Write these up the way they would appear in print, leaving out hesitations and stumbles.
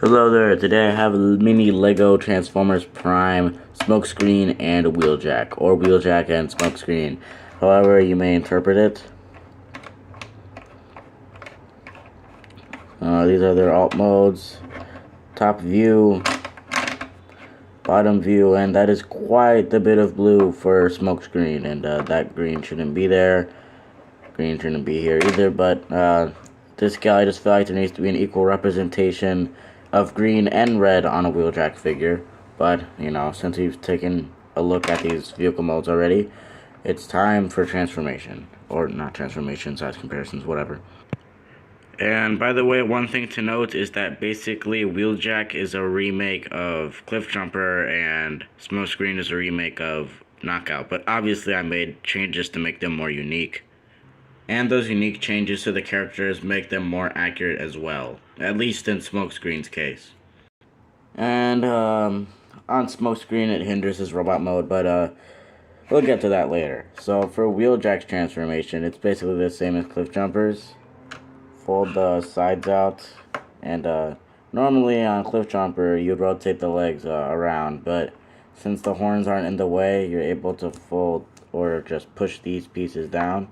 Hello there, today I have a mini Lego Transformers Prime Smokescreen and Wheeljack, or Wheeljack and Smokescreen, however you may interpret it. These are their alt modes: top view, bottom view, and that is quite a bit of blue for Smokescreen, and that green shouldn't be there. Green shouldn't be here either, but this guy, I just feel like there needs to be an equal representation of green and red on a Wheeljack figure. But, you know, since we've taken a look at these vehicle modes already, it's time for transformation. Or not transformation, size comparisons, whatever. And by the way, one thing to note is that basically Wheeljack is a remake of Cliffjumper and Smokescreen is a remake of Knockout. But obviously I made changes to make them more unique. And those unique changes to the characters make them more accurate as well, at least in Smokescreen's case. And on Smokescreen it hinders his robot mode, but we'll get to that later. So for Wheeljack's transformation, it's basically the same as Cliffjumper's. Fold the sides out, and normally on Cliffjumper you'd rotate the legs around, but since the horns aren't in the way, you're able to fold or just push these pieces down.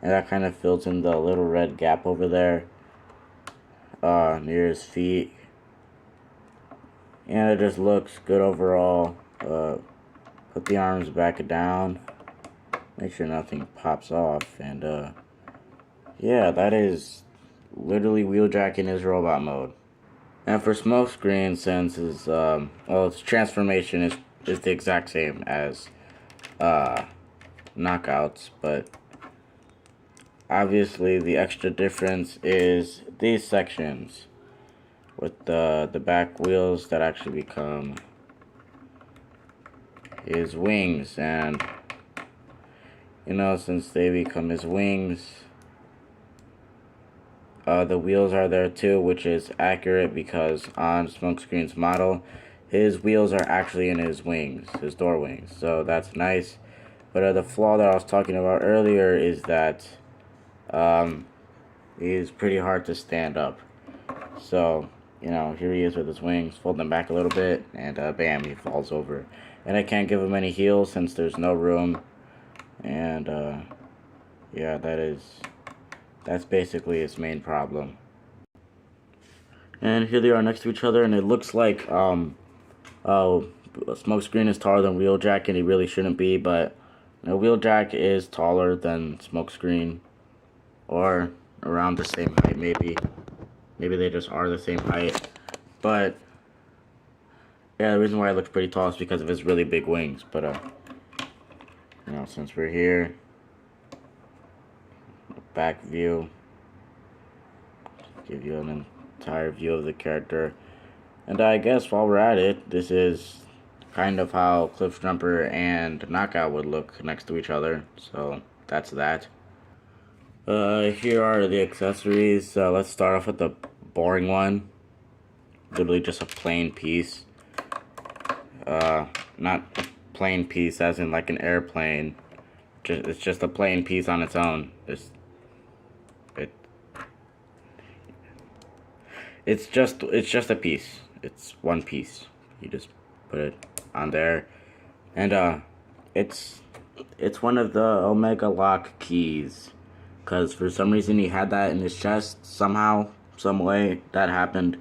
And that kind of fills in the little red gap over there near his feet. And it just looks good overall. Put the arms back down. Make sure nothing pops off. And yeah, that is literally Wheeljack in his robot mode. And for Smokescreen, since his its transformation is the exact same as Knockouts, but obviously the extra difference is these sections with the back wheels that actually become his wings. And you know, since they become his wings, the wheels are there too, which is accurate because on Smokescreen's model his wheels are actually in his wings, his door wings, so that's nice. But the flaw that I was talking about earlier is that he's pretty hard to stand up. So, you know, here he is with his wings, fold them back a little bit, and bam, he falls over. And I can't give him any heals since there's no room. And yeah, that's basically his main problem. And here they are next to each other, and it looks like Smokescreen is taller than Wheeljack, and he really shouldn't be, but you know, Wheeljack is taller than Smokescreen. Or around the same height, maybe they just are the same height. But yeah, the reason why it looks pretty tall is because of his really big wings. But you know, since we're here, back view, give you an entire view of the character. And I guess while we're at it, this is kind of how Cliffjumper and Knockout would look next to each other. So that's that. Here are the accessories. Let's start off with the boring one. Literally just a plain piece. Not a plain piece as in like an airplane. It's just a plain piece on its own. It's just a piece. It's one piece. You just put it on there, and it's one of the Omega Lock keys. Because for some reason he had that in his chest somehow, some way that happened.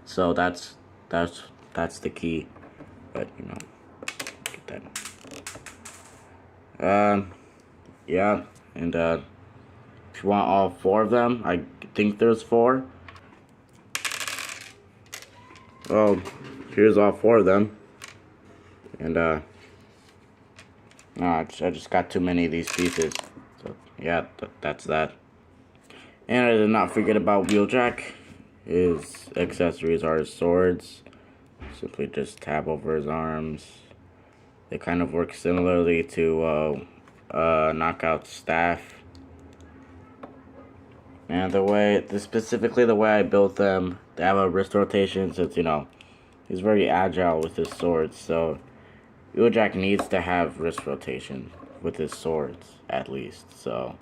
So that's the key. But you know, get that. Yeah, and if you want all four of them, I think there's 4. Well, here's all 4 of them. And no, I just got too many of these pieces. So yeah, that's that. And I did not forget about Wheeljack. His accessories are his swords. Simply just tab over his arms. They kind of work similarly to Knockout's staff. And specifically the way I built them, they have a wrist rotation since, you know, he's very agile with his swords. So Wheeljack needs to have wrist rotation with his swords, at least. So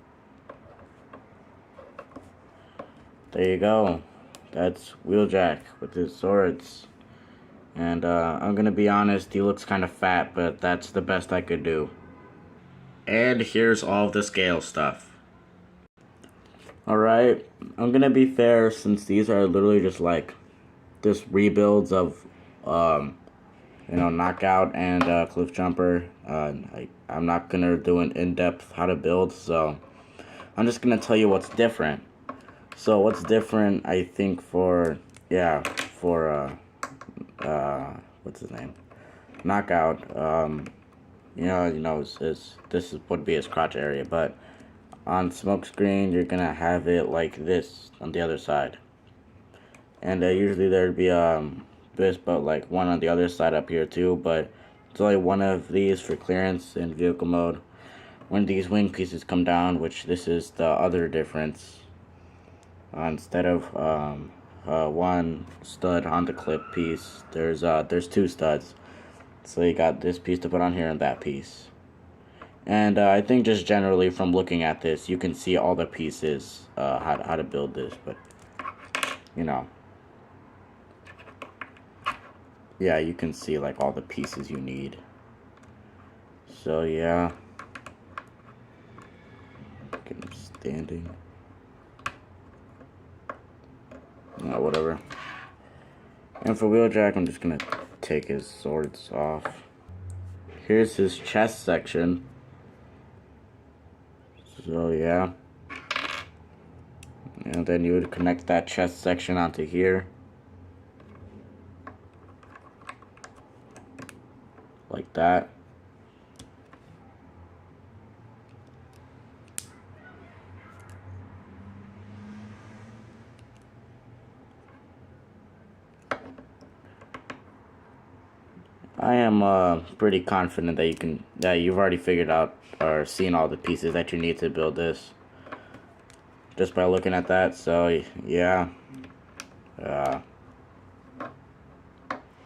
there you go. That's Wheeljack with his swords. And I'm gonna be honest, he looks kind of fat, but that's the best I could do. And here's all of the scale stuff. Alright, I'm gonna be fair since these are literally just like rebuilds of Knockout and Cliff Jumper. I'm not gonna do an in-depth how to build, so I'm just gonna tell you what's different. So what's different, I think, for what's his name, Knockout. This would be his crotch area, but on Smokescreen you're gonna have it like this on the other side, and usually there'd be this, but like one on the other side up here too. But it's only one of these for clearance in vehicle mode. When these wing pieces come down, which this is the other difference, instead of one stud on the clip piece, there's two studs. So you got this piece to put on here and that piece. And I think just generally from looking at this, you can see all the pieces, how to build this. But yeah, you can see like all the pieces you need. So yeah, get him standing. Whatever. And for Wheeljack, I'm just gonna take his swords off. Here's his chest section. So yeah, and then you would connect that chest section onto here, like that. I am pretty confident that you've already figured out or seen all the pieces that you need to build this just by looking at that. So yeah,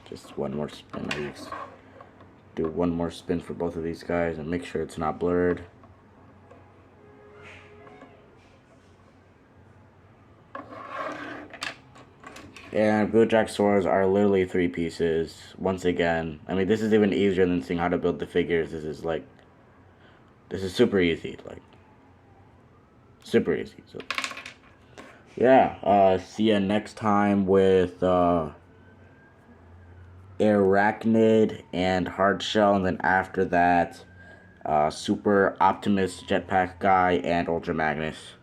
just one more spin. I just do one more spin for both of these guys and make sure it's not blurred. And Wheeljack swords are literally 3 pieces. Once again, I mean, this is even easier than seeing how to build the figures. This is super easy, like super easy. So yeah, see ya next time with Arachnid and Hardshell, and then after that, Super Optimus Jetpack Guy and Ultra Magnus.